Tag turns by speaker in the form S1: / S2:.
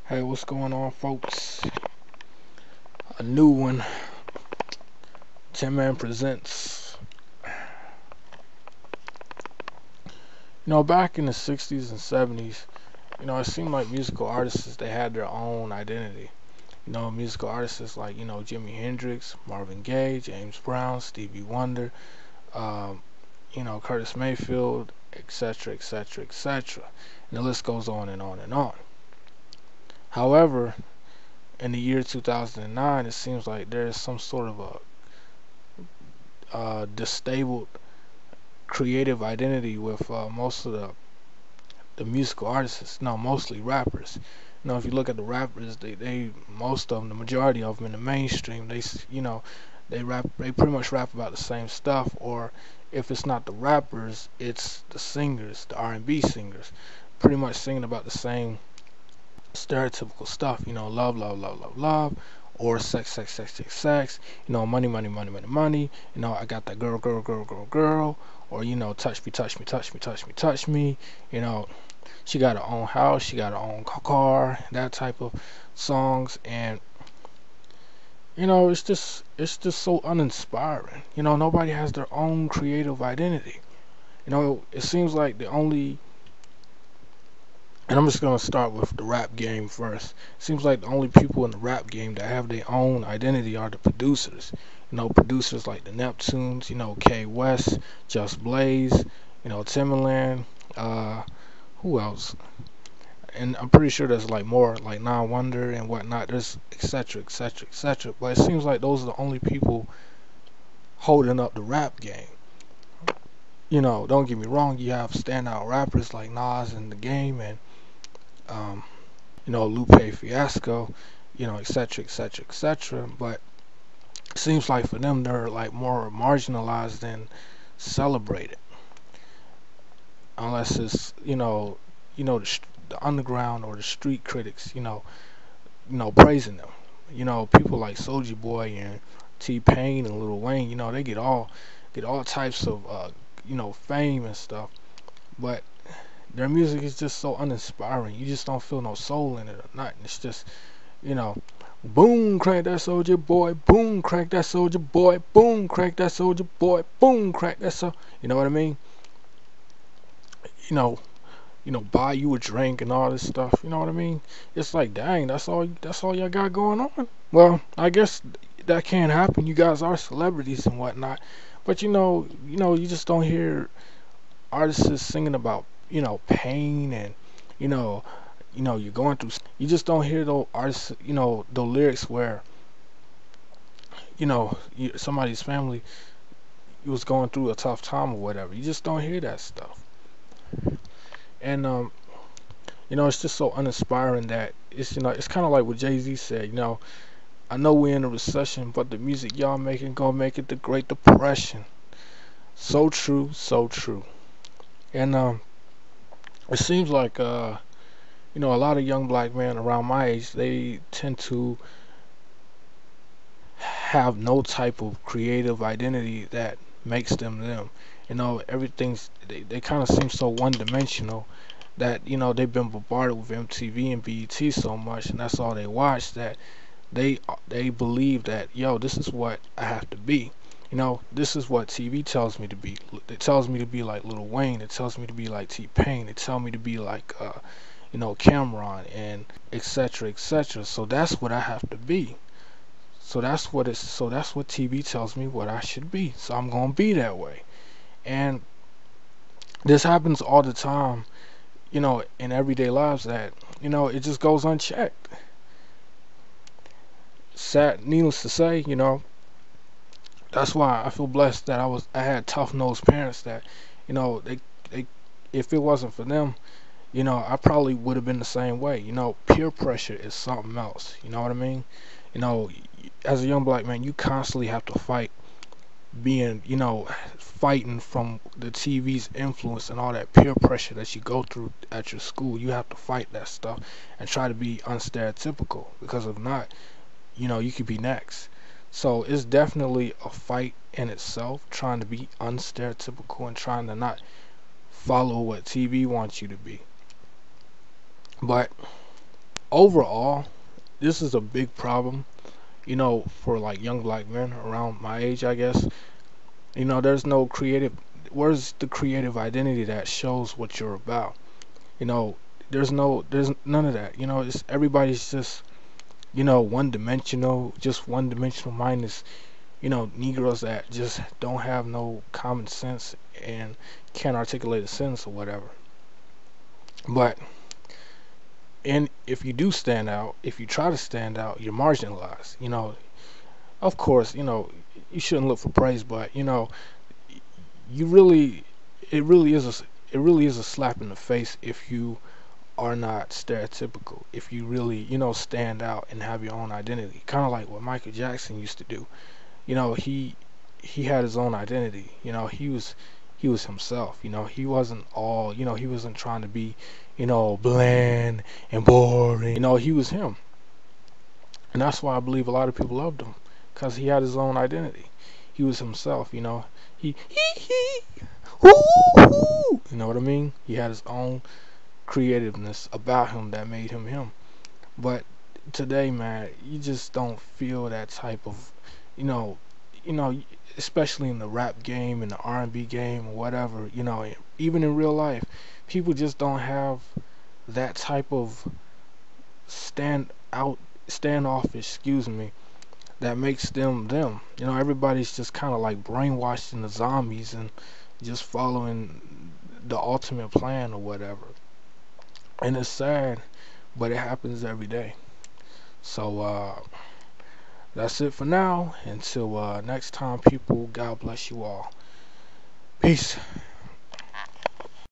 S1: Hey, what's going on, folks? A new one. Tin Man presents. Back in the 60s and 70s, it seemed like musical artists, they had their own identity. Musical artists like, Jimi Hendrix, Marvin Gaye, James Brown, Stevie Wonder, um, Curtis Mayfield, etc., etc., etc. And the list goes on and on and on. However, in the year 2009, it seems like there is some sort of a disabled creative identity with most of the musical artists. No, mostly rappers. If you look at the rappers, they most of them, the majority of them in the mainstream, they pretty much rap about the same stuff, or if it's not the rappers, it's the singers, the R&B singers, pretty much singing about the same stereotypical stuff. Love, love, love, love, love, or sex, sex, sex, sex, sex. Money, money, money, money, money. I got that girl, girl, girl, girl, girl. Or touch me, touch me, touch me, touch me, touch me. She got her own house, she got her own car, that type of songs. And it's just so uninspiring. Nobody has their own creative identity. It seems like the only, and I'm just gonna start with the rap game first. Seems like the only people in the rap game that have their own identity are the producers. Producers like the Neptunes, K West, Just Blaze, Timbaland, who else? And I'm pretty sure there's like more, like Nine Wonder and whatnot. There's etc. etc. etc. But it seems like those are the only people holding up the rap game. Don't get me wrong. You have standout rappers like Nas in the game, and um, Lupe Fiasco, etc. etc. etc. But it seems like for them, they're like more marginalized than celebrated, unless it's the underground or the street critics, praising them. People like Soulja Boy and T-Pain and Lil Wayne, they get all types of fame and stuff, but their music is just so uninspiring. You just don't feel no soul in it or nothing. It's just, you know, boom, crack that soldier boy, boom, crack that soldier boy, boom, crack that soldier boy, boom, crack that so. You know what I mean? You know, buy you a drink and all this stuff. You know what I mean? It's like, dang, that's all. That's all y'all got going on. Well, I guess that can happen. You guys are celebrities and whatnot, but you just don't hear artists singing about pain and you know you're going through. You just don't hear those artists. The lyrics where somebody's family was going through a tough time or whatever. You just don't hear that stuff. And it's just so uninspiring that it's kind of like what Jay-Z said. I know we're in a recession, but the music y'all making gonna make it the Great Depression. So true, so true. And it seems like a lot of young black men around my age, they tend to have no type of creative identity that makes them them. Everything's they kind of seem so one dimensional that they've been bombarded with MTV and BET so much, and that's all they watch, that they believe that, this is what I have to be. This is what TV tells me to be. It tells me to be like Lil Wayne. It tells me to be like T-Pain. It tells me to be like Cameron and etc. etc. So that's what I have to be. So that's what TV tells me what I should be. So I'm gonna be that way. And this happens all the time, in everyday lives, that it just goes unchecked. Sad, needless to say, that's why I feel blessed that I had tough nosed parents that, they if it wasn't for them, I probably would have been the same way. Peer pressure is something else. You know what I mean? As a young black man, you constantly have to fight being, fighting from the TV's influence and all that peer pressure that you go through at your school. You have to fight that stuff and try to be unstereotypical, because if not, you could be next. So it's definitely a fight in itself, trying to be unstereotypical and trying to not follow what TV wants you to be. But overall, this is a big problem, for like young black men around my age, I guess. There's no creative. Where's the creative identity that shows what you're about? You know, there's none of that. It's everybody's just one dimensional minus Negroes that just don't have no common sense and can't articulate a sentence or whatever. But and if you do stand out, if you try to stand out, you're marginalized. Of course, you shouldn't look for praise, but you really, it really is a slap in the face if you are not stereotypical. If you really, stand out and have your own identity, kind of like what Michael Jackson used to do. He had his own identity. He was himself. He wasn't all. He wasn't trying to be, bland and boring. He was him, and that's why I believe a lot of people loved him, cause he had his own identity. He was himself. He woo. You know what I mean? He had his own creativeness about him that made him him. But today, man, you just don't feel that type of, you know, you know, especially in the rap game and the R&B game or whatever. Even in real life, people just don't have that type of stand out, standoffish, excuse me, that makes them them. Everybody's just kind of like brainwashed into zombies and just following the ultimate plan or whatever. And it's sad, but it happens every day. So that's it for now. Until next time, people, God bless you all. Peace.